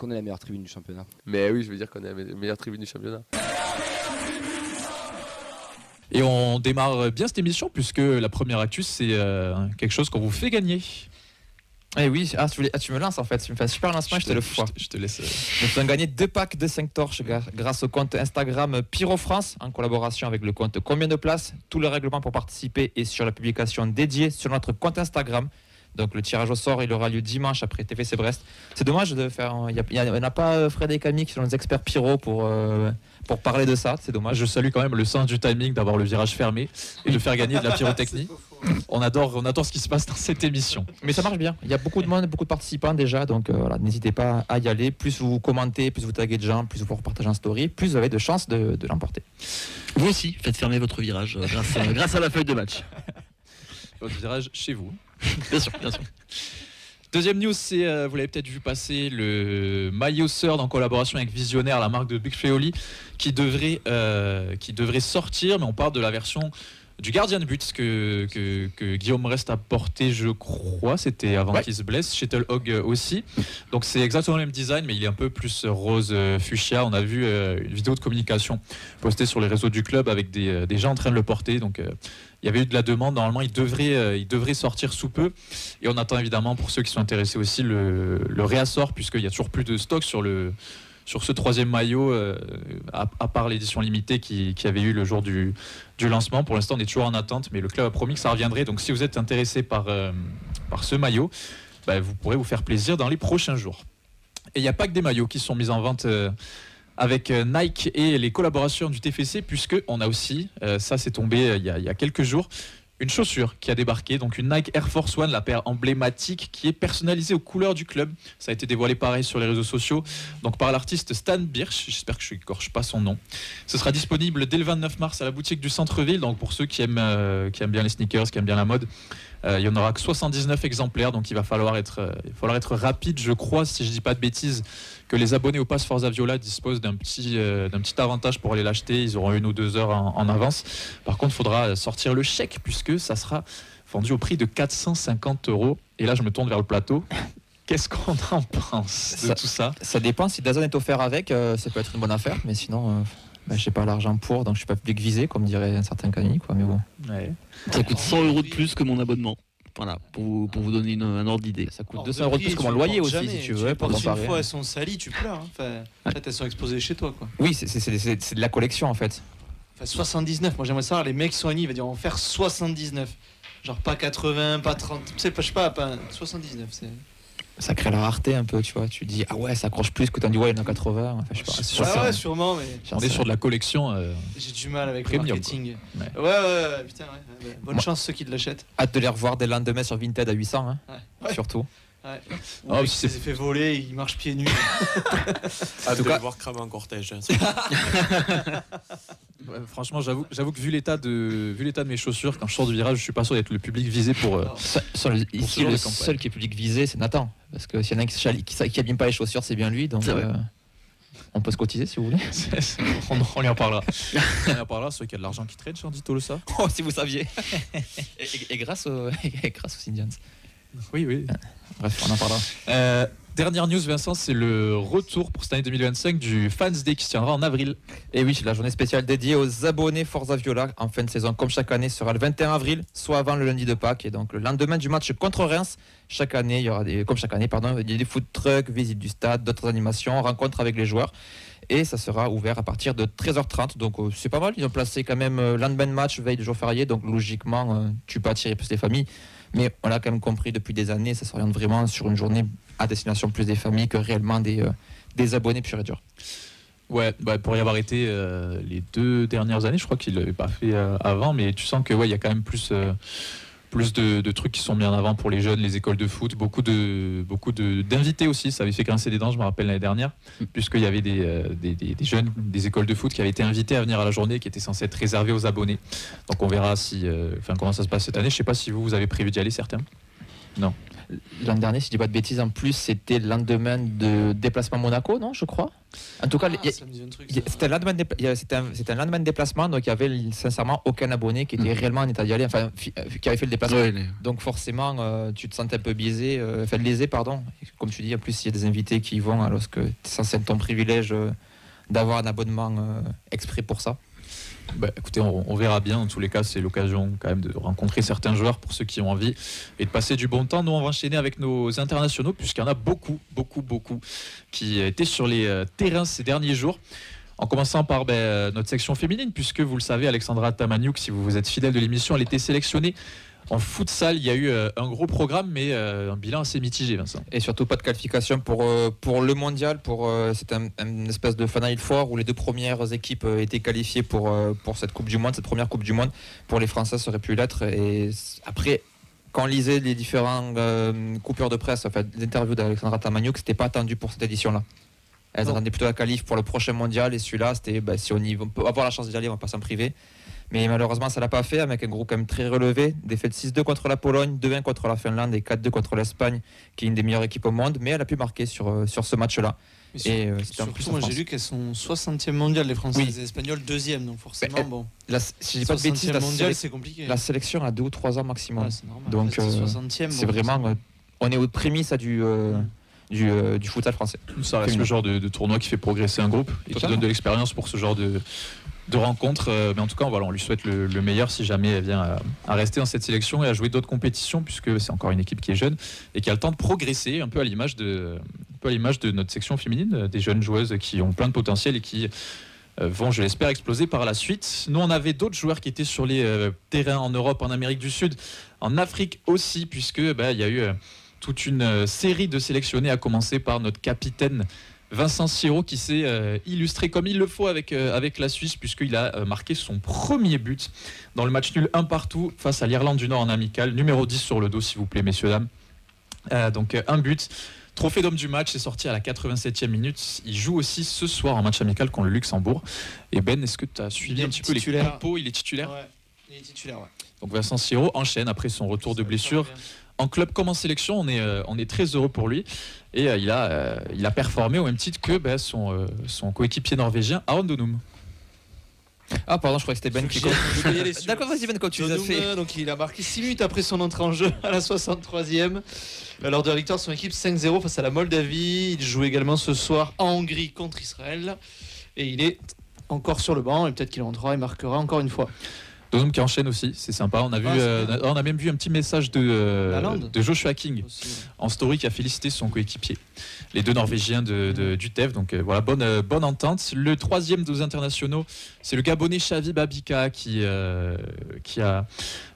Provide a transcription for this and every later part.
qu'on est la meilleure tribune du championnat. Mais oui, je veux dire qu'on est la meilleure tribune du championnat. Et on démarre bien cette émission puisque la première actu, c'est quelque chose qu'on vous fait gagner. Eh oui, tu me lances en fait, tu me fais un super lancement, je te le fous. Je te laisse. Nous faisons gagner 2 packs de 5 torches grâce au compte Instagram Pyro France en collaboration avec le compte Combien de places. Tout le règlement pour participer est sur la publication dédiée sur notre compte Instagram. Donc le tirage au sort il aura lieu dimanche après TFC Brest. C'est dommage de faire. Il n'y en a pas Fred et Camille qui sont les experts pyro pour parler de ça. C'est dommage. Je salue quand même le sens du timing d'avoir le virage fermé et de faire gagner de la pyrotechnie. On adore ce qui se passe dans cette émission. Mais ça marche bien. Il y a beaucoup de monde, beaucoup de participants déjà. Donc voilà, n'hésitez pas à y aller. Plus vous commentez, plus vous taguez de gens, plus vous repartagez en story, plus vous avez de chances de l'emporter. Vous aussi, faites fermer votre virage grâce à la feuille de match. Votre virage chez vous. Bien sûr, bien sûr. Deuxième news, c'est, vous l'avez peut-être vu passer, le maillot Third en collaboration avec Visionnaire, la marque de Big Feoli, qui devrait sortir, mais on parle de la version du gardien de but que Guillaume Rest a porté, je crois, c'était avant qu'il se blesse, Shuttle Hog aussi. Donc c'est exactement le même design, mais il est un peu plus rose fuchsia. On a vu une vidéo de communication postée sur les réseaux du club avec des gens en train de le porter. Donc il y avait eu de la demande. Normalement, il devrait sortir sous peu. Et on attend évidemment, pour ceux qui sont intéressés aussi, le réassort, puisqu'il y a toujours plus de stock sur ce troisième maillot, à part l'édition limitée qui avait eu le jour du lancement. Pour l'instant, on est toujours en attente, mais le club a promis que ça reviendrait. Donc si vous êtes intéressé par ce maillot, vous pourrez vous faire plaisir dans les prochains jours. Et il n'y a pas que des maillots qui sont mis en vente avec Nike et les collaborations du TFC, puisqu'on a aussi, ça c'est tombé il y a quelques jours, une chaussure qui a débarqué, donc une Nike Air Force One, la paire emblématique qui est personnalisée aux couleurs du club. Ça a été dévoilé pareil sur les réseaux sociaux, donc par l'artiste Stan Birch, j'espère que je n'écorche pas son nom. Ce sera disponible dès le 29 mars à la boutique du centre-ville, donc pour ceux qui aiment bien les sneakers, qui aiment bien la mode. Il n'y en aura que 79 exemplaires, donc il va falloir être rapide. Je crois, si je dis pas de bêtises, que les abonnés au Pass Forza Viola disposent d'un petit avantage pour aller l'acheter. Ils auront 1 ou 2 heures en avance. Par contre, il faudra sortir le chèque puisque ça sera vendu au prix de 450 €. Et là, je me tourne vers le plateau. Qu'est-ce qu'on en pense de tout ça ? Ça dépend. Si Dazn est offert avec, ça peut être une bonne affaire. Mais sinon, je n'ai pas l'argent pour, donc je ne suis pas public visé, comme dirait un certain Camille. Mais bon. Ouais. Ça coûte 100 € de plus que mon abonnement. Voilà, pour vous donner un ordre d'idée. Ça coûte 200 € de plus que mon loyer aussi, si tu veux. Pour une fois, elles sont salies, tu pleures. En fait, elles sont exposées chez toi, quoi. Oui, c'est de la collection, en fait. Enfin, 79, moi j'aimerais savoir, les mecs sont unis, ils vont dire on va faire 79. Genre pas 80, pas 30, je sais pas, 79. Ça crée la rareté un peu, tu vois. Tu dis, ah ouais, ça accroche plus que t'en dis, ouais, il y en a 80. Enfin, je sais pas. Ouais, sûrement, mais. On est sur de la collection. J'ai du mal avec premium, le marketing. Ouais. Ouais, putain, ouais. Bonne chance ceux qui l'achètent. Hâte de les revoir dès le lendemain sur Vinted à 800, hein. Ouais. Surtout. Ouais. Oh, il s'est fait voler, il marche pieds nus. En tout cas, voir cramer en cortège. Ouais, franchement, j'avoue que vu l'état de mes chaussures, quand je sors du virage, je suis pas sûr d'être le public visé pour. Ici, le seul qui est public visé, c'est Nathan. Parce que s'il y en a qui abîme pas les chaussures, c'est bien lui. Donc on peut se cotiser si vous voulez. On lui en parlera. On lui en parlera, ceux qui a de l'argent qui traîne, dit-on le ça. Oh, si vous saviez. et grâce aux Indians. Oui. Bref, on en parlera. Dernière news, Vincent, c'est le retour pour cette année 2025 du Fans Day qui se tiendra en avril. Et oui, la journée spéciale dédiée aux abonnés Forza Viola en fin de saison, comme chaque année, sera le 21 avril, soit avant le lundi de Pâques, et donc le lendemain du match contre Reims. Chaque année, il y aura des food trucks, visites du stade, d'autres animations, rencontres avec les joueurs. Et ça sera ouvert à partir de 13h30. Donc c'est pas mal, ils ont placé quand même lendemain de match, veille de jour férié, donc logiquement, tu peux attirer plus les familles. Mais on l'a quand même compris depuis des années, ça s'oriente vraiment sur une journée à destination plus des familles que réellement des abonnés pur et dur. Ouais, pour y avoir été les 2 dernières années, je crois qu'il ne l'avait pas fait avant, mais tu sens que y a quand même plus de trucs qui sont mis en avant pour les jeunes, les écoles de foot, beaucoup d'invités aussi. Ça avait fait grincer des dents, je me rappelle l'année dernière, puisqu'il y avait des jeunes des écoles de foot qui avaient été invités à venir à la journée, qui étaient censés être réservés aux abonnés. Donc on verra comment ça se passe cette année. Je ne sais pas si vous avez prévu d'y aller, certains. L'an dernier, si je dis pas de bêtises, en plus, c'était le lendemain de déplacement Monaco, non, je crois. En tout cas, Ça me dit un truc, ça. c'était un lendemain de déplacement, donc il y avait sincèrement aucun abonné qui était réellement en état d'y aller, enfin, qui avait fait le déplacement. Ouais, Donc forcément, tu te sentais un peu lésé, pardon. Et comme tu dis, en plus, il y a des invités qui y vont, alors que c'est censé être ton privilège d'avoir un abonnement exprès pour ça. Écoutez, on verra bien. Dans tous les cas, c'est l'occasion quand même de rencontrer certains joueurs pour ceux qui ont envie et de passer du bon temps. Nous, on va enchaîner avec nos internationaux puisqu'il y en a beaucoup qui étaient sur les terrains ces derniers jours. En commençant par notre section féminine, puisque vous le savez, Alexandra Tamaniuk, si vous êtes fidèle de l'émission, elle était sélectionnée. En futsal, il y a eu un gros programme, mais un bilan assez mitigé, Vincent. Et surtout pas de qualification pour le mondial. C'est une espèce de Final Four où les deux premières équipes étaient qualifiées pour cette Coupe du Monde, cette première Coupe du Monde. Pour les Français, ça aurait pu l'être. Et après, quand on lisait les différents coupures de presse, enfin, l'interview d'Alexandra Tamaniuk, c'était pas attendu pour cette édition-là. Elles attendaient plutôt la qualif pour le prochain mondial. Et celui-là, c'était si on peut avoir la chance d'y aller, on va pas s'en priver. Mais malheureusement, ça ne l'a pas fait, avec un groupe quand même très relevé. Défaite 6-2 contre la Pologne, 2-1 contre la Finlande et 4-2 contre l'Espagne, qui est une des meilleures équipes au monde. Mais elle a pu marquer sur ce match-là. Et c'était en plus en moi, France. j'ai lu qu'elles sont 60e mondiale, les Françaises. Oui. Les Espagnols, 2e. Donc forcément, bon. Si je dis pas de bêtises, 60e mondial, c'est compliqué. la sélection a 2 ou 3 ans maximum. Ouais, c'est normal. Donc, Après, c'est 60e. c'est vraiment... on est aux prémices du futsal français. Ça reste le genre de tournoi qui fait progresser un groupe et qui donne de l'expérience pour ce genre de rencontres. Mais en tout cas, on lui souhaite le meilleur si jamais elle vient à rester dans cette sélection et à jouer d'autres compétitions, puisque c'est encore une équipe qui est jeune et qui a le temps de progresser, un peu à l'image de notre section féminine, des jeunes joueuses qui ont plein de potentiel et qui vont, je l'espère, exploser par la suite. Nous, on avait d'autres joueurs qui étaient sur les terrains en Europe, en Amérique du Sud, en Afrique aussi, puisque il y a eu toute une série de sélectionnés, à commencer par notre capitaine Vincent Siro, qui s'est illustré comme il le faut avec la Suisse, puisqu'il a marqué son premier but dans le match nul 1-1 face à l'Irlande du Nord en amical, numéro 10 sur le dos, s'il vous plaît, messieurs, dames. Donc un but. Trophée d'homme du match est sorti à la 87e minute. Il joue aussi ce soir en match amical contre le Luxembourg. Et est-ce que tu as suivi un petit peu les compos? Il est titulaire. Ouais, il est titulaire, ouais. Donc Vincent Siro enchaîne après son retour de blessure. En club comme en sélection, on est très heureux pour lui. Et il a performé au même titre que son coéquipier norvégien, Aron Donum. Ah pardon, je crois que c'était Ben qui... D'accord, vas-y Ben, quand tu les as fait. Donc il a marqué 6 minutes après son entrée en jeu à la 63e. Lors de la victoire de son équipe 5-0 face à la Moldavie. Il joue également ce soir en Hongrie contre Israël. Et il est encore sur le banc. Et peut-être qu'il rentrera et marquera encore une fois. Donum qui enchaîne aussi, c'est sympa. On a même vu un petit message de Joshua King aussi, ouais, en story, qui a félicité son coéquipier. Les deux Norvégiens du TEF. Donc voilà, bonne entente. Le troisième de nos internationaux, c'est le Gabonais Xavi Babika qui a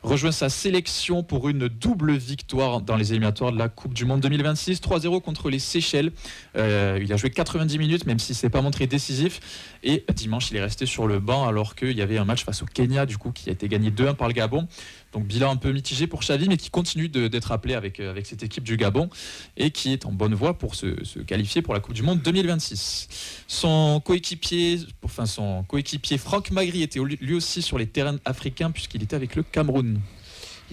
rejoint sa sélection pour une double victoire dans les éliminatoires de la Coupe du Monde 2026. 3-0 contre les Seychelles. Il a joué 90 minutes, même si ce n'est pas montré décisif. Et dimanche, il est resté sur le banc alors qu'il y avait un match face au Kenya, du coup, qui a été gagné 2-1 par le Gabon. Donc bilan un peu mitigé pour Xavi, mais qui continue d'être appelé avec cette équipe du Gabon et qui est en bonne voie pour se qualifier pour la Coupe du Monde 2026. Son coéquipier Franck Magri était lui aussi sur les terrains africains puisqu'il était avec le Cameroun.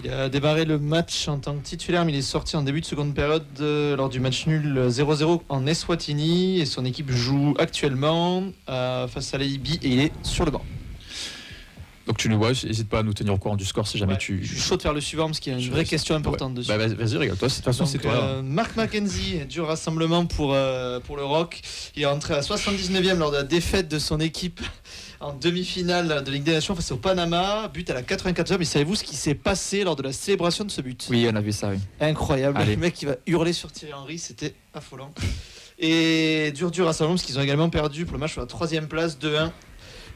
Il a démarré le match en tant que titulaire, mais il est sorti en début de seconde période lors du match nul 0-0 en Eswatini. Et son équipe joue actuellement face à la Libye et il est sur le banc. Donc tu nous vois, n'hésite pas à nous tenir au courant du score si jamais tu... Je saute vers le suivant parce qu'il y a une vraie question importante dessus. Vas-y, régale-toi, de toute façon c'est toi. Mark McKenzie, du rassemblement pour le Rock. Il est entré à la 79e lors de la défaite de son équipe en demi-finale de Ligue des Nations face au Panama. But à la 84e. Et savez-vous ce qui s'est passé lors de la célébration de ce but? Oui, on a vu ça, oui. Incroyable. Allez. Le mec qui va hurler sur Thierry Henry, c'était affolant. Et dur rassemblement parce qu'ils ont également perdu pour le match sur la 3e place, 2-1.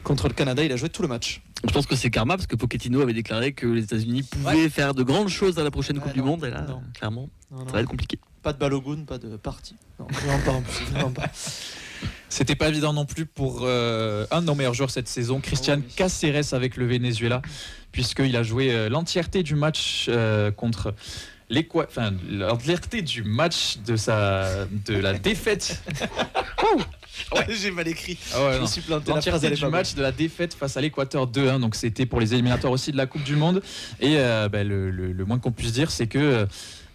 Contre le Canada, il a joué tout le match. Je pense que c'est karma parce que Pochettino avait déclaré que les États-Unis pouvaient faire de grandes choses à la prochaine Coupe du Monde. Et là, clairement, ça va être compliqué. Pas de Balogun, pas de parti. Non, vraiment pas en plus. Vraiment pas. C'était pas évident non plus pour un de nos meilleurs joueurs cette saison, Christian Cáceres avec le Venezuela, puisqu'il a joué l'entièreté du match contre l'entièreté du match de la défaite. Ouais, j'ai mal écrit. Je me suis planté. L'entièreté du match de la défaite face à l'Équateur 2-1. Donc c'était pour les éliminatoires aussi de la Coupe du Monde. Et le moins qu'on puisse dire, c'est que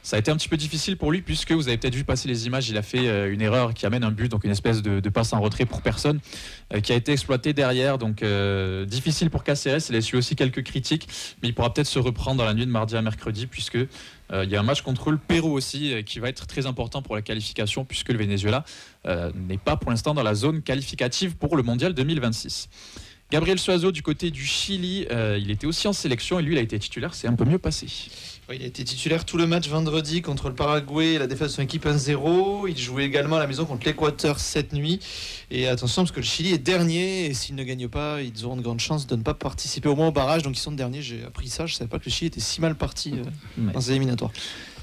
Ça a été un petit peu difficile pour lui puisque vous avez peut-être vu passer les images, il a fait une erreur qui amène un but, donc une espèce de passe en retrait pour personne qui a été exploité derrière, donc difficile pour Cáceres. Il a eu aussi quelques critiques, mais il pourra peut-être se reprendre dans la nuit de mardi à mercredi puisque il y a un match contre le Pérou aussi qui va être très important pour la qualification puisque le Venezuela n'est pas pour l'instant dans la zone qualificative pour le Mondial 2026. Gabriel Suazo du côté du Chili, il était aussi en sélection et lui il a été titulaire, c'est un peu mieux passé. Il a été titulaire tout le match vendredi contre le Paraguay, la défaite de son équipe 1-0. Il jouait également à la maison contre l'Équateur cette nuit. Et attention parce que le Chili est dernier et s'ils ne gagnent pas, ils auront de grandes chances de ne pas participer au moins au barrage. Donc ils sont derniers, j'ai appris ça, je ne savais pas que le Chili était si mal parti dans ces éliminatoires.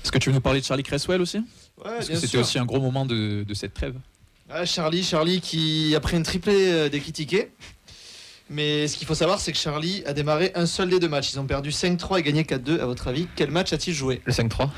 Est-ce que tu veux nous parler de Charlie Cresswell aussi ? Ouais, parce que bien c'était sûr. aussi un gros moment de cette trêve. Ah, Charlie qui a pris une triplée d'Ekitike. Mais ce qu'il faut savoir, c'est que Charlie a démarré un seul des deux matchs. Ils ont perdu 5-3 et gagné 4-2. À votre avis, quel match a-t-il joué ? Le 5-3.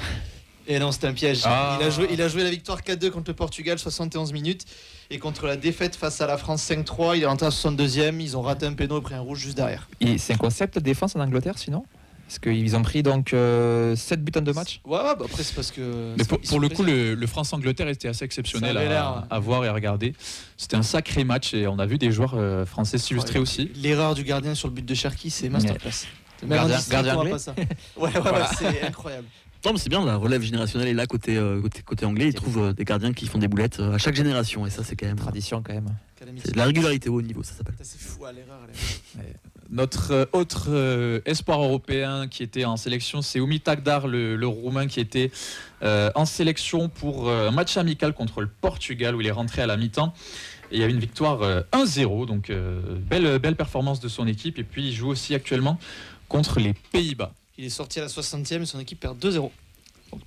Et non, c'était un piège. Ah. Il a joué la victoire 4-2 contre le Portugal, 71 minutes. Et contre la défaite face à la France 5-3, il est rentré à 62e. Ils ont raté un péno et pris un rouge juste derrière. Et c'est un concept de défense en Angleterre sinon ? Parce qu'ils ont pris donc 7 buts en 2 matchs. Ouais, bah après, c'est parce que. Mais pour le coup, le France-Angleterre était assez exceptionnel Ça avait l'air, à voir et à regarder. C'était un sacré match et on a vu des joueurs français s'illustrer aussi. L'erreur du gardien sur le but de Cherki, c'est masterclass. Gardien anglais. pas ça. Ouais, c'est incroyable. Non, mais c'est bien, la relève générationnelle est là côté anglais. Ils trouvent des gardiens qui font des boulettes à chaque génération. Et ça, c'est quand même Tradition quand même. c'est de la régularité au haut niveau, ça s'appelle. C'est fou, l'erreur. Notre autre espoir européen qui était en sélection, c'est Umi Tagdar, le Roumain qui était en sélection pour un match amical contre le Portugal où il est rentré à la mi-temps. Et il y a eu une victoire 1-0, donc belle performance de son équipe. Et puis il joue aussi actuellement contre les Pays-Bas. Il est sorti à la 60e et son équipe perd 2-0.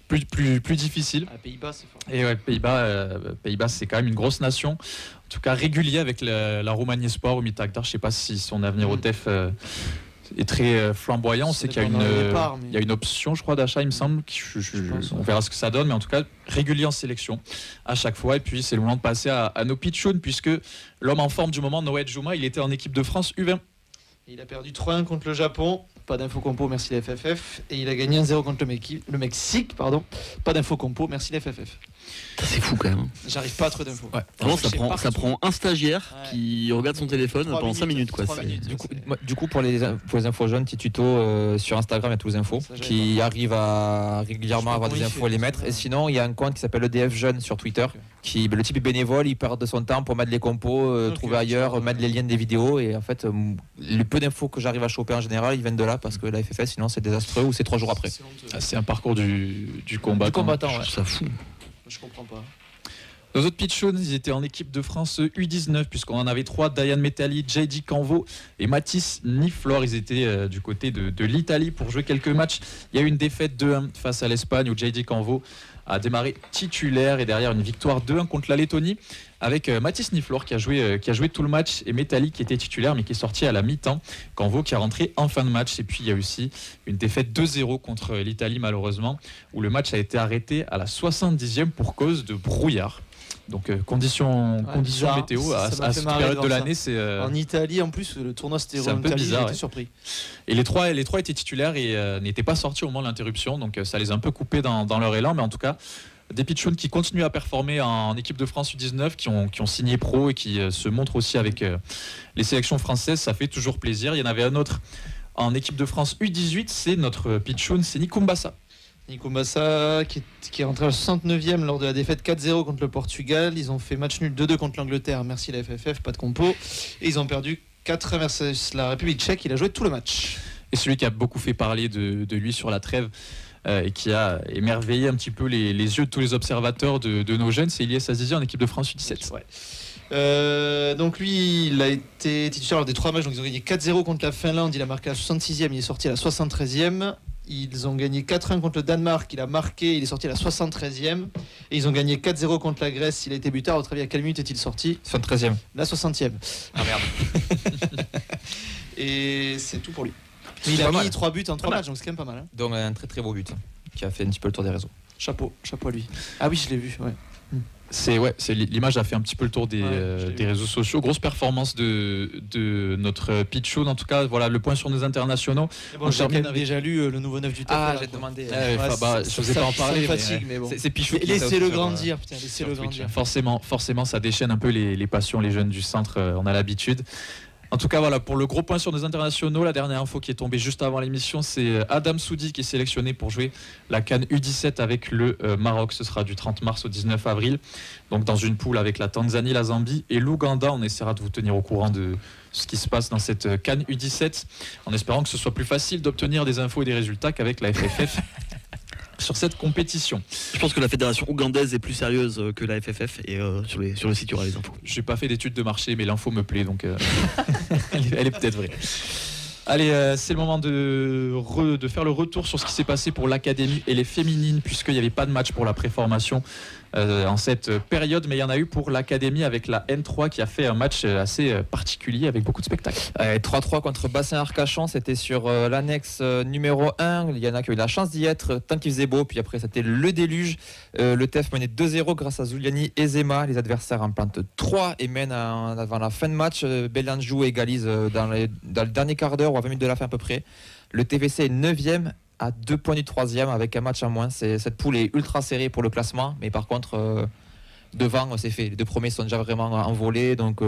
Plus difficile. À Pays-Bas, c'est fort. Et ouais, Pays-Bas, c'est quand même une grosse nation. En tout cas, régulier avec la Roumanie Espoir, Umi Tagdar. Je ne sais pas si son avenir au TEF est très flamboyant. On sait qu'il y a une option, je crois, d'achat, il me semble. On verra ce que ça donne. Mais en tout cas, régulier en sélection à chaque fois. Et puis, c'est le moment de passer à nos pitchouns, puisque l'homme en forme du moment, Noé Djouma, il était en équipe de France U20. Il a perdu 3-1 contre le Japon. Pas d'info compo, merci la FFF. Et il a gagné 1-0 contre le Mexique. Pas d'info compo, merci la FFF. C'est fou quand même. J'arrive pas à trop d'infos. Ouais. Vraiment, ça prend un stagiaire qui regarde son téléphone pendant 5 minutes. Quoi. Du coup, pour les infos jeunes, petit tuto sur Instagram, il y a tous les infos qui arrivent à régulièrement avoir des infos à les mettre. Et sinon, il y a un compte qui s'appelle EDF Jeune sur Twitter. Le type est bénévole, il perd de son temps pour mettre les compos, trouver ailleurs, mettre les liens des vidéos. Et en fait, le peu d'infos que j'arrive à choper en général, ils viennent de là parce que la FFS, sinon, c'est désastreux ou c'est 3 jours après. C'est un parcours du combattant. Du combattant, ouais. Je trouve ça fou. Je comprends pas. Nos autres pitchouns, ils étaient en équipe de France U19, puisqu'on en avait 3, Dayan Metali, JD Canvo et Mathis Niflor. Ils étaient du côté de l'Italie pour jouer quelques matchs. Il y a eu une défaite 2-1 face à l'Espagne où JD Canvo a démarré titulaire et derrière une victoire 2-1 contre la Lettonie avec Mathis Niflor qui a joué tout le match et Metali qui était titulaire mais qui est sorti à la mi-temps. Canvo qui a rentré en fin de match. Et puis il y a aussi une défaite 2-0 contre l'Italie malheureusement où le match a été arrêté à la 70e pour cause de brouillard. Donc conditions météo à cette période de l'année, c'est en Italie en plus le tournoi c'était un peu bizarre. J'étais surpris. Et les trois étaient titulaires et n'étaient pas sortis au moment de l'interruption, donc ça les a un peu coupés dans leur élan, mais en tout cas des pitchouns qui continuent à performer en équipe de France U19, qui ont signé pro et qui se montrent aussi avec les sélections françaises, ça fait toujours plaisir. Il y en avait un autre en équipe de France U18, c'est notre pitchoun, c'est Nico Mbassa. Nico Mbassa qui est rentré à la 69e lors de la défaite 4-0 contre le Portugal. Ils ont fait match nul 2-2 contre l'Angleterre. Merci la FFF, pas de compo. Et ils ont perdu 4-1 versus la République tchèque. Il a joué tout le match. Et celui qui a beaucoup fait parler de lui sur la trêve et qui a émerveillé un petit peu les yeux de tous les observateurs de nos jeunes, c'est Ilyes Azizi en équipe de France U17. Ouais. Donc lui, il a été titulaire lors des 3 matchs. Donc ils ont gagné 4-0 contre la Finlande. Il a marqué à la 66e. Il est sorti à la 73e. Ils ont gagné 4-1 contre le Danemark, il a marqué, il est sorti à la 73e. Et ils ont gagné 4-0 contre la Grèce, il a été buteur. À votre avis, à quelle minute est-il sorti ? 73e. La 60e. Ah merde. Et c'est tout pour lui. Mais il a mis 3 buts en 3 matchs, donc c'est quand même pas mal. Hein. Donc un très très beau but qui a fait un petit peu le tour des réseaux. Chapeau à lui. Ah oui, je l'ai vu, ouais. L'image a fait un petit peu le tour des réseaux sociaux. Grosse performance de notre Pichon. En tout cas, voilà le point sur nos internationaux. Bon, j'ai déjà lu le nouveau 9 du TFL. Ah, j'ai demandé. Je vous ai pas en parlé. Mais bon. C'est Pichon. Laissez-le grandir, putain, laissez-le grandir. Forcément, ça déchaîne un peu les passions, les jeunes du centre. On a l'habitude. En tout cas, voilà, pour le gros point sur nos internationaux, la dernière info qui est tombée juste avant l'émission, c'est Adam Soudi qui est sélectionné pour jouer la CAN U17 avec le Maroc. Ce sera du 30 mars au 19 avril. Donc dans une poule avec la Tanzanie, la Zambie et l'Ouganda. On essaiera de vous tenir au courant de ce qui se passe dans cette CAN U17, en espérant que ce soit plus facile d'obtenir des infos et des résultats qu'avec la FFF. Sur cette compétition. Je pense que la fédération ougandaise est plus sérieuse que la FFF et sur le site il y aura les infos. J'ai pas fait d'études de marché mais l'info me plaît donc elle est peut-être vraie. Allez, c'est le moment de faire le retour sur ce qui s'est passé pour l'académie et les féminines puisqu'il n'y avait pas de match pour la préformation en cette période, mais il y en a eu pour l'académie avec la N3 qui a fait un match assez particulier avec beaucoup de spectacles. 3-3 contre Bassin-Arcachon, c'était sur l'annexe numéro 1. Il y en a qui ont eu la chance d'y être tant qu'il faisait beau, puis après c'était le déluge. Le TEF menait 2-0 grâce à Zuliani et Zema. Les adversaires en plantent 3 et mènent avant la fin de match. Belanjou égalise dans le dernier quart d'heure ou à 20 minutes de la fin à peu près. Le TVC est 9e à 2 points du 3e avec un match en moins. Cette poule est ultra serrée pour le classement, mais par contre devant c'est fait. Les 2 premiers sont déjà vraiment envolés, donc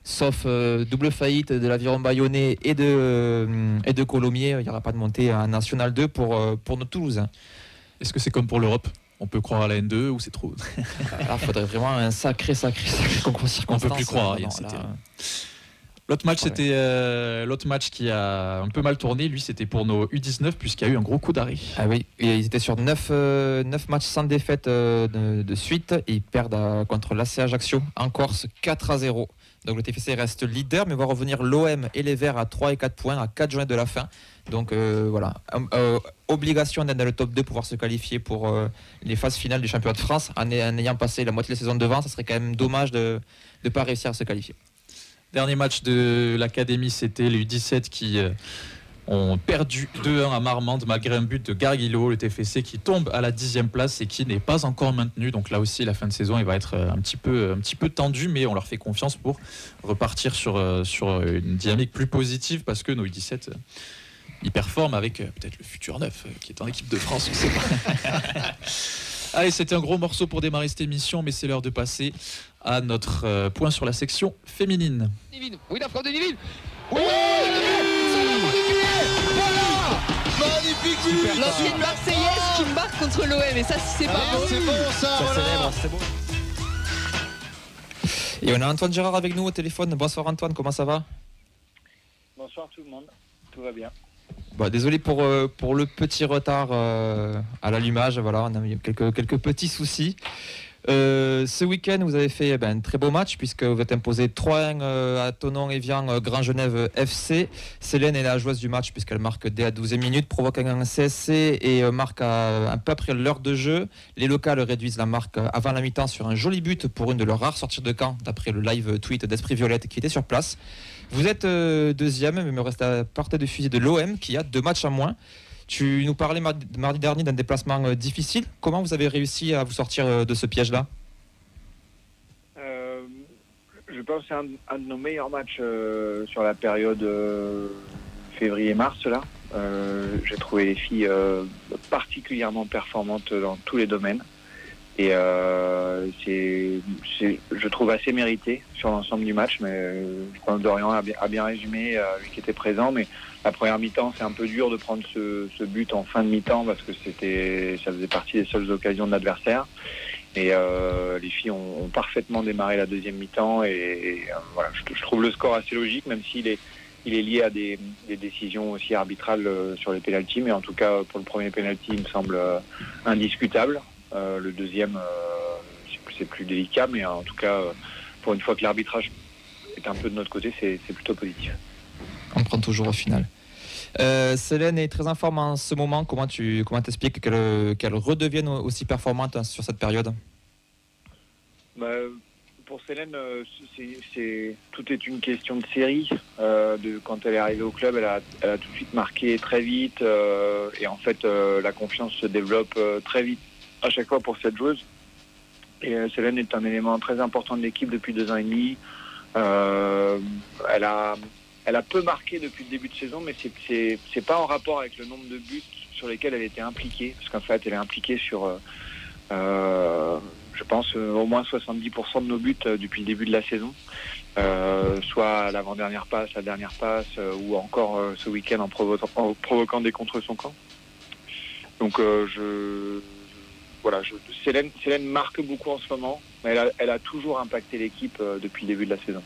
sauf double faillite de l'Aviron Bayonnais et de Colomiers, il n'y aura pas de montée en National 2 pour notre Toulousain. Est-ce que c'est comme pour l'Europe ? On peut croire à la N2 ou c'est trop ? Il faudrait vraiment un sacré concours circonstance. On ne peut plus croire. L'autre match qui a un peu mal tourné, lui, c'était pour nos U19 puisqu'il y a eu un gros coup d'arrêt. Ah oui, ils étaient sur 9 matchs sans défaite de suite et ils perdent contre l'AC Ajaccio en Corse 4-0. Donc le TFC reste leader, mais va revenir l'OM et les Verts à 3 et 4 points à 4 journées de la fin. Donc voilà, obligation d'être dans le top 2 pour pouvoir se qualifier pour les phases finales du championnat de France. En ayant passé la moitié de la saison devant, ça serait quand même dommage de ne pas réussir à se qualifier. Dernier match de l'académie, c'était les U17 qui ont perdu 2-1 à Marmande malgré un but de Garguilo, le TFC qui tombe à la 10e place et qui n'est pas encore maintenu. Donc là aussi, la fin de saison, il va être un petit peu tendu, mais on leur fait confiance pour repartir sur une dynamique plus positive parce que nos U17 ils performent avec peut-être le futur 9 qui est en équipe de France, on sait pas. Allez, c'était un gros morceau pour démarrer cette émission, mais c'est l'heure de passer à notre point sur la section féminine. Oui, la frappe de Niville. Oui, voilà, magnifique but. L'ancienne Marseillaise qui marque contre l'OM, et ça, c'est pas bon. C'est bon, ça, voilà. C'est bon. Et on a Antoine Gérard avec nous au téléphone. Bonsoir Antoine, comment ça va ? Bonsoir tout le monde, tout va bien. Désolé pour le petit retard à l'allumage, voilà, on a eu quelques petits soucis. Ce week-end, vous avez fait un très beau match puisque vous êtes imposé 3-1 à Thonon-Évian Grand Genève FC. Célène est la joueuse du match puisqu'elle marque dès la 12e minute, provoque un CSC et marque un peu après l'heure de jeu. Les locales réduisent la marque avant la mi-temps sur un joli but pour une de leurs rares sorties de camp d'après le live tweet d'Esprit Violette qui était sur place. Vous êtes deuxième, mais il me reste à portée de fusil de l'OM qui a 2 matchs en moins. Tu nous parlais mardi dernier d'un déplacement difficile. Comment vous avez réussi à vous sortir de ce piège-là ? Je pense que c'est un de nos meilleurs matchs sur la période février-mars. Là, j'ai trouvé les filles particulièrement performantes dans tous les domaines. Et je trouve assez mérité sur l'ensemble du match, mais je pense que Dorian a bien résumé, lui qui était présent, mais la première mi-temps, c'est un peu dur de prendre ce but en fin de mi-temps parce que ça faisait partie des seules occasions de l'adversaire. Et les filles ont parfaitement démarré la deuxième mi-temps et voilà, je trouve le score assez logique, même s'il est lié à des décisions aussi arbitrales sur les pénaltys, mais en tout cas pour le premier pénalty, il me semble indiscutable. Le deuxième, c'est plus délicat, mais en tout cas, pour une fois que l'arbitrage est un peu de notre côté, c'est plutôt positif. On prend toujours au final. Célène est très en forme en ce moment. Comment t'expliques qu'elle redevienne aussi performante sur cette période ? Pour Célène, tout est une question de série. Quand elle est arrivée au club, elle a tout de suite marqué très vite et en fait, la confiance se développe très vite à chaque fois pour cette joueuse. Et Célène est un élément très important de l'équipe depuis 2 ans et demi. Elle a peu marqué depuis le début de saison, mais c'est pas en rapport avec le nombre de buts sur lesquels elle était impliquée, parce qu'en fait elle est impliquée sur je pense au moins 70% de nos buts depuis le début de la saison, soit à l'avant-dernière passe, la dernière passe, ou encore ce week-end en provoquant des contre son camp. Donc Célène marque beaucoup en ce moment, mais elle a toujours impacté l'équipe depuis le début de la saison.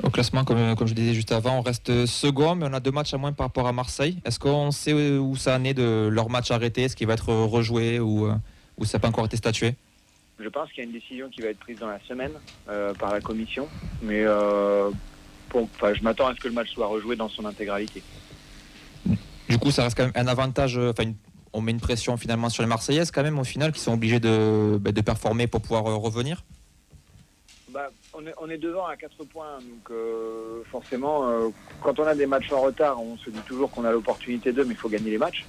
Au classement, comme je disais juste avant, on reste second, mais on a 2 matchs à moins par rapport à Marseille. Est-ce qu'on sait où ça en est de leur match arrêté? Est-ce qu'il va être rejoué ou ça n'a pas encore été statué? Je pense qu'il y a une décision qui va être prise dans la semaine par la commission, mais je m'attends à ce que le match soit rejoué dans son intégralité. Du coup, ça reste quand même un avantage. On met une pression finalement sur les Marseillaises quand même au final, qui sont obligées de performer pour pouvoir revenir. On est devant à 4 points, donc forcément, quand on a des matchs en retard, on se dit toujours qu'on a l'opportunité d'eux, mais il faut gagner les matchs.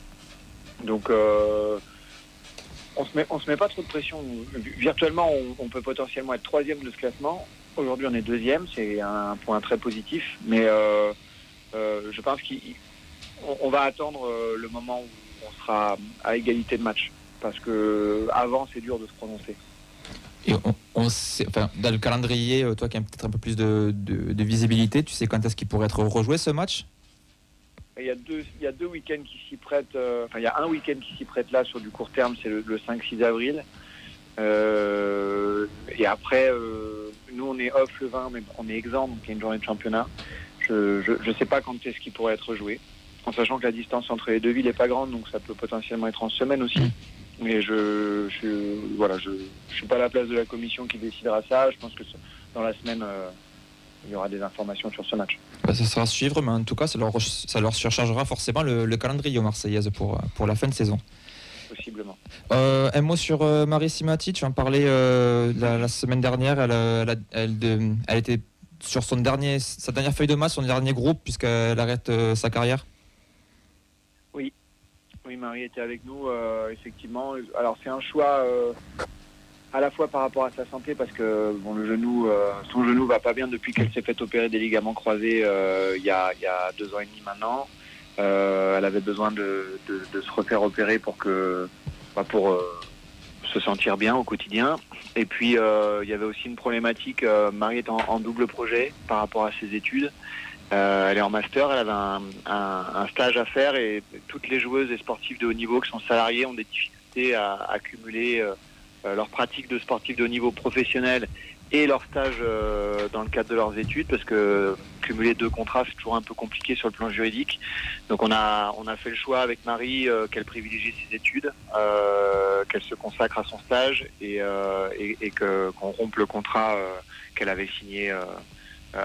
Donc on se met pas trop de pression. Virtuellement, on peut potentiellement être 3e de ce classement. Aujourd'hui, on est 2e, c'est un point très positif, mais je pense qu'on va attendre le moment où on sera à égalité de match, parce que avant, c'est dur de se prononcer. Et on sait, dans le calendrier, toi qui as peut-être un peu plus de visibilité, tu sais quand est-ce qu'il pourrait être rejoué ce match? Il y a 2 week-ends qui s'y prêtent. Il y a un week-end qui s'y prête là sur du court terme, c'est le 5-6 avril. Et après, nous on est off le 20, mais on est exempt, donc il y a une journée de championnat. Je sais pas quand est-ce qu'il pourrait être joué, en sachant que la distance entre les 2 villes est pas grande, donc ça peut potentiellement être en semaine aussi. Mais je suis pas à la place de la commission qui décidera ça. Je pense que dans la semaine, il y aura des informations sur ce match. Ça sera à suivre, mais en tout cas, ça leur surchargera forcément le calendrier aux Marseillaises pour la fin de saison. Possiblement. Un mot sur Marie Simati, tu en parlais la semaine dernière. Elle était sur sa dernière feuille de match, son dernier groupe, puisqu'elle arrête sa carrière. Oui, Marie était avec nous, effectivement. Alors c'est un choix à la fois par rapport à sa santé, parce que son genou va pas bien depuis qu'elle s'est fait opérer des ligaments croisés il y a 2 ans et demi maintenant. Elle avait besoin de se refaire opérer pour se sentir bien au quotidien. Et puis il y avait aussi une problématique. Marie est en double projet par rapport à ses études. Elle est en master, elle avait un stage à faire, et toutes les joueuses et sportives de haut niveau qui sont salariées ont des difficultés à cumuler leur pratique de sportifs de haut niveau professionnel et leur stage dans le cadre de leurs études, parce que cumuler 2 contrats, c'est toujours un peu compliqué sur le plan juridique. Donc on a fait le choix avec Marie qu'elle privilégie ses études, qu'elle se consacre à son stage, et qu'on rompe le contrat qu'elle avait signé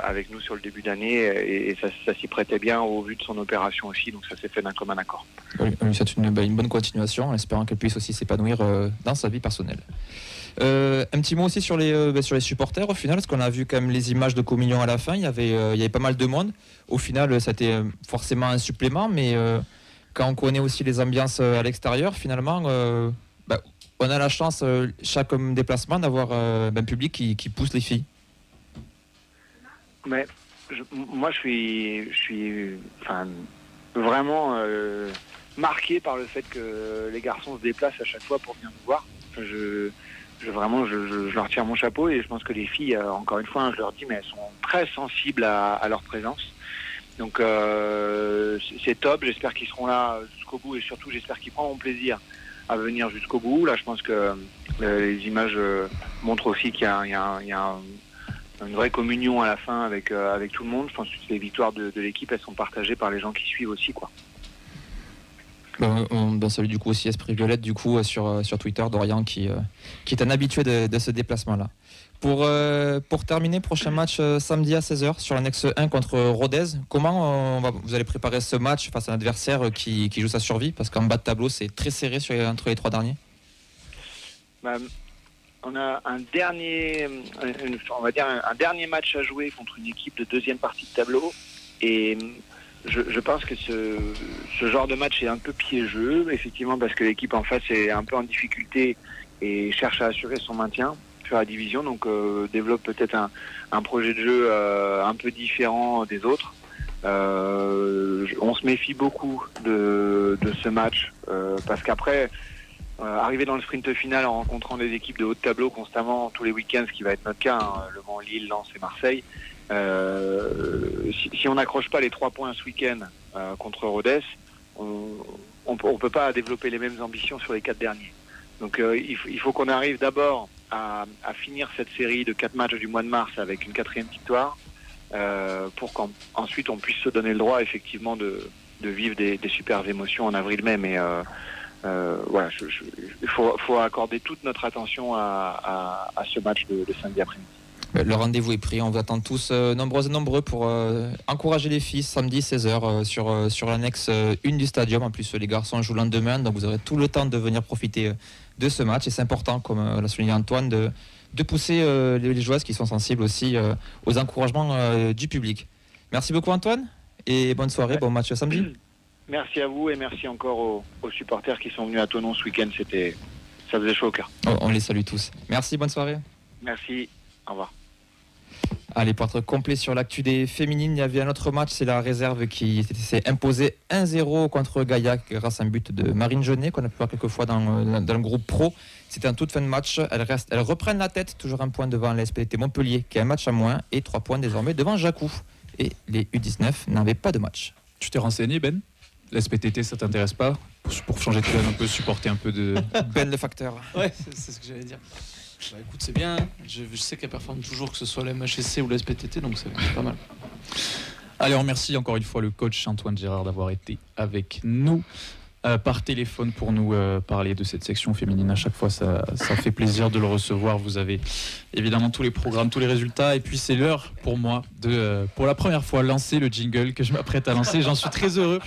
avec nous sur le début d'année, et ça s'y prêtait bien au vu de son opération aussi, donc ça s'est fait d'un commun accord. C'est une bonne continuation, en espérant qu'elle puisse aussi s'épanouir dans sa vie personnelle. Un petit mot aussi sur les supporters au final, parce qu'on a vu quand même les images de communion à la fin, il y avait pas mal de monde. Au final, c'était forcément un supplément, mais quand on connaît aussi les ambiances à l'extérieur, finalement, on a la chance, chaque déplacement, d'avoir un public qui pousse les filles. Mais moi, je suis vraiment marqué par le fait que les garçons se déplacent à chaque fois pour venir nous voir. Je leur tire mon chapeau, et je pense que les filles, encore une fois, je leur dis, mais elles sont très sensibles à leur présence. Donc c'est top, j'espère qu'ils seront là jusqu'au bout, et surtout j'espère qu'ils prendront plaisir à venir jusqu'au bout. Là, je pense que les images montrent aussi qu'il y a une vraie communion à la fin avec tout le monde. Je pense que les victoires de l'équipe, elles sont partagées par les gens qui suivent aussi, quoi. On salue du coup aussi Esprit Violette sur Twitter, Dorian qui est un habitué de ce déplacement-là. Pour terminer, prochain match samedi à 16h sur l'annexe 1 contre Rodez. Comment vous allez préparer ce match face à un adversaire qui joue sa survie, parce qu'en bas de tableau c'est très serré entre les 3 derniers? On a un dernier match à jouer contre une équipe de 2e partie de tableau, et je pense que ce genre de match est un peu piégeux, effectivement, parce que l'équipe en face est un peu en difficulté, et cherche à assurer son maintien sur la division, donc développe peut-être un projet de jeu un peu différent des autres. On se méfie beaucoup de ce match parce qu'après arriver dans le sprint final en rencontrant des équipes de haut de tableau constamment tous les week-ends, ce qui va être notre cas, Le Mans, Lille, Lens et Marseille, si on n'accroche pas les 3 points ce week-end contre Rodez, on peut pas développer les mêmes ambitions sur les 4 derniers. Donc il faut qu'on arrive d'abord à finir cette série de 4 matchs du mois de mars avec une 4e victoire pour qu'ensuite on puisse se donner le droit effectivement de vivre des superbes émotions en avril-mai. Mais voilà, il faut accorder toute notre attention à ce match de samedi après-midi. Le rendez-vous est pris, on vous attend tous nombreuses et nombreux pour encourager les filles samedi 16h sur l'annexe 1 du stadium. En plus les garçons jouent le lendemain, donc vous aurez tout le temps de venir profiter de ce match et c'est important, comme l'a souligné Antoine, de pousser les joueuses qui sont sensibles aussi aux encouragements du public. Merci beaucoup Antoine et bonne soirée, bon match samedi. Merci à vous et merci encore aux supporters qui sont venus à Thonon ce week-end, ça faisait chaud au cœur. On les salue tous. Merci, bonne soirée. Merci, au revoir. Allez, pour être complet sur l'actu des féminines, il y avait un autre match, c'est la réserve qui s'est imposée 1-0 contre Gaillac grâce à un but de Marine Jeunet, qu'on a pu voir quelques fois dans le groupe pro. C'était en toute fin de match. Elles reprennent la tête, toujours un point devant la SPTT Montpellier, qui a un match à moins, et 3 points désormais devant Jacou. Et les U19 n'avaient pas de match. Tu t'es renseigné, Ben ? La SPTT, ça t'intéresse pas ? Pour changer de club un peu, supporter un peu de... Ben le facteur. Ouais, c'est ce que j'allais dire. Bah écoute, c'est bien, hein. Je sais qu'elle performe toujours, que ce soit la MHSC ou la SPTT, donc c'est pas mal. Allez, on remercie encore une fois le coach Antoine Girard d'avoir été avec nous par téléphone pour nous parler de cette section féminine. À chaque fois, ça fait plaisir de le recevoir. Vous avez évidemment tous les programmes, tous les résultats. Et puis, c'est l'heure pour moi de, pour la première fois, lancer le jingle que je m'apprête à lancer. J'en suis très heureux.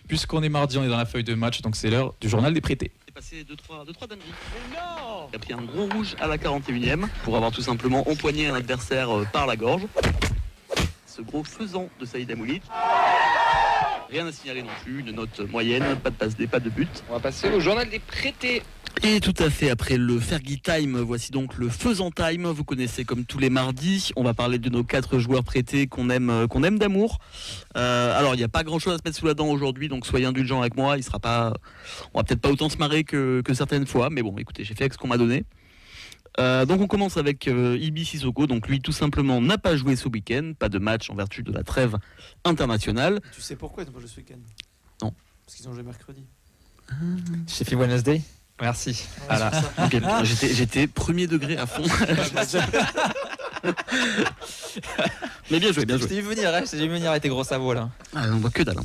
Puisqu'on est mardi, on est dans la feuille de match, donc c'est l'heure du journal des prêtés. C'est passé 2-3 dingueries. Il a pris un gros rouge à la 41e pour avoir tout simplement empoigné un adversaire par la gorge. Ce gros faisant de Saïd Amoulic. Rien à signaler non plus, une note moyenne, pas de passe D, pas de but. On va passer au journal des prêtés. Et tout à fait, après le Fergie Time, voici donc le Faisant Time. Vous connaissez comme tous les mardis, on va parler de nos 4 joueurs prêtés qu'on aime d'amour. Alors il n'y a pas grand chose à se mettre sous la dent aujourd'hui, donc soyez indulgents avec moi. On va peut-être pas autant se marrer que certaines fois, mais bon, écoutez, j'ai fait avec ce qu'on m'a donné. Donc on commence avec Ibi Sissoko. Donc lui tout simplement n'a pas joué ce week-end, pas de match en vertu de la trêve internationale. Tu sais pourquoi ils n'ont pas joué ce week-end ? Non. Parce qu'ils ont joué mercredi. J'ai fait Wednesday. Merci. Voilà. Okay. J'étais premier degré à fond. Mais bien joué, bien joué. J'ai vu venir avec tes gros sabots là. Ah, on voit que dalle.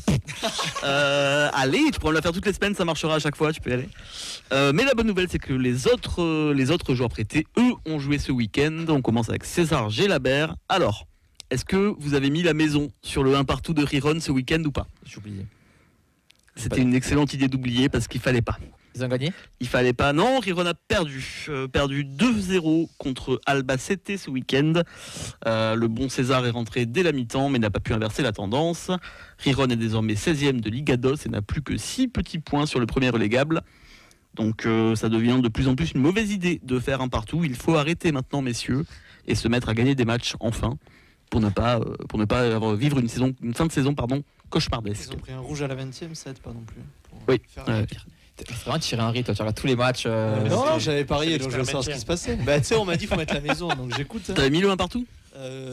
Allez, tu pourras me la faire toutes les semaines, ça marchera à chaque fois, tu peux y aller. Mais la bonne nouvelle, c'est que les autres joueurs prêtés, eux, ont joué ce week-end. On commence avec César Gélabert. Alors, est-ce que vous avez mis la maison sur le 1 partout de Riron ce week-end ou pas ? J'ai oublié. C'était une excellente idée d'oublier parce qu'il fallait pas. Ils ont gagné ? Il fallait pas. Non, Riron a perdu 2-0 contre Albacete ce week-end. Le bon César est rentré dès la mi-temps mais n'a pas pu inverser la tendance. Riron est désormais 16e de Liga DOS et n'a plus que 6 petits points sur le premier relégable. Donc ça devient de plus en plus une mauvaise idée de faire un partout. Il faut arrêter maintenant, messieurs, et se mettre à gagner des matchs enfin pour ne pas vivre une fin de saison cauchemardesque. Ils ont pris un rouge à la 20e, ça aide pas non plus. Oui. T'as vraiment tiré un riz, toi, tu regardes tous les matchs. Non, j'avais parié, donc je voulais savoir ce qui se passait. Bah, tu sais, on m'a dit qu'il faut mettre la maison, donc j'écoute. T'avais mis le 1 partout ?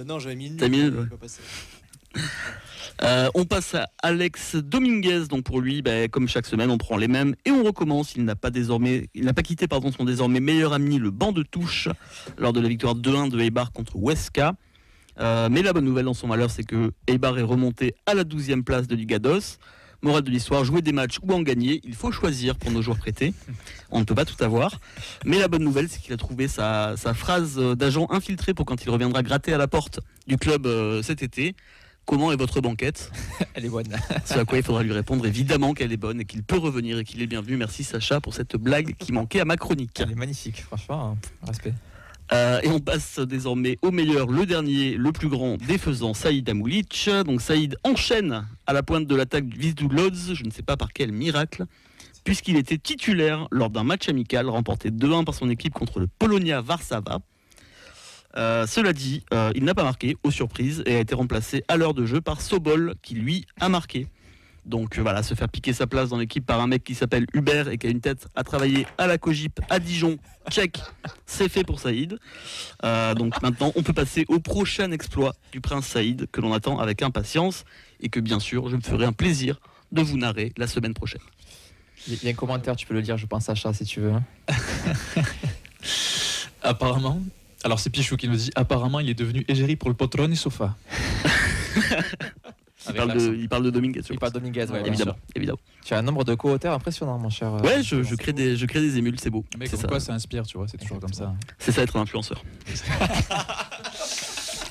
Non, j'avais mis le nul. T'as mis le nul, ouais. On passe à Alex Dominguez. Donc pour lui, comme chaque semaine, on prend les mêmes et on recommence. Il n'a pas quitté son désormais meilleur ami, le banc de touche, lors de la victoire 2-1 de Eibar contre Huesca. Mais la bonne nouvelle dans son malheur, c'est que Eibar est remonté à la 12e place de Liga DOS. Morale de l'histoire, jouer des matchs ou en gagner, il faut choisir pour nos joueurs prêtés. On ne peut pas tout avoir. Mais la bonne nouvelle, c'est qu'il a trouvé sa phrase d'agent infiltré pour quand il reviendra gratter à la porte du club cet été. Comment est votre banquette ? Elle est bonne. Ce à quoi il faudra lui répondre évidemment qu'elle est bonne et qu'il peut revenir et qu'il est bienvenu. Merci Sacha pour cette blague qui manquait à ma chronique. Elle est magnifique, franchement, respect. Et on passe désormais au meilleur, le dernier, le plus grand des faisans, Saïd Amoulic. Donc Saïd enchaîne à la pointe de l'attaque du Vizdou Lodz, je ne sais pas par quel miracle. puisqu'il était titulaire lors d'un match amical remporté 2-1 par son équipe contre le Polonia Warszawa. Cela dit, il n'a pas marqué, aux surprises, et a été remplacé à l'heure de jeu par Sobol, qui lui a marqué. Donc voilà, se faire piquer sa place dans l'équipe par un mec qui s'appelle Hubert et qui a une tête à travailler à la Cogip à Dijon, check, c'est fait pour Saïd. Donc maintenant, on peut passer au prochain exploit du prince Saïd, que l'on attend avec impatience, et que bien sûr, je me ferai un plaisir de vous narrer la semaine prochaine. Il y a un commentaire, tu peux le dire, je pense, Sacha, si tu veux. Apparemment, alors c'est Pichou qui nous dit apparemment il est devenu égérie pour le Potron et Sofa. Il parle de Dominguez. Il parle de Dominguez, ouais, évidemment. Tu as un nombre de co-auteurs impressionnant, mon cher. Ouais, je crée des émules, c'est beau. Mais c'est comme ça. quoi ça inspire, tu vois, c'est toujours comme ça. C'est ça être un influenceur.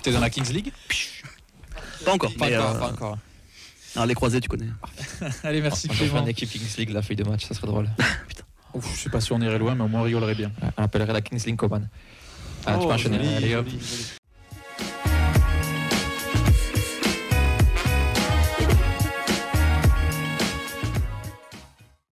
T'es dans la Kings League? Pas encore. Pas encore. Alors, les croisés, tu connais. Allez, merci On fait Clément. une équipe Kings League, la feuille de match, ça serait drôle. Ouf, je suis pas sûr on irait loin, mais au moins on rigolerait bien. On appellerait la Kings League Coman. Ah, tu peux enchaîner. Allez hop.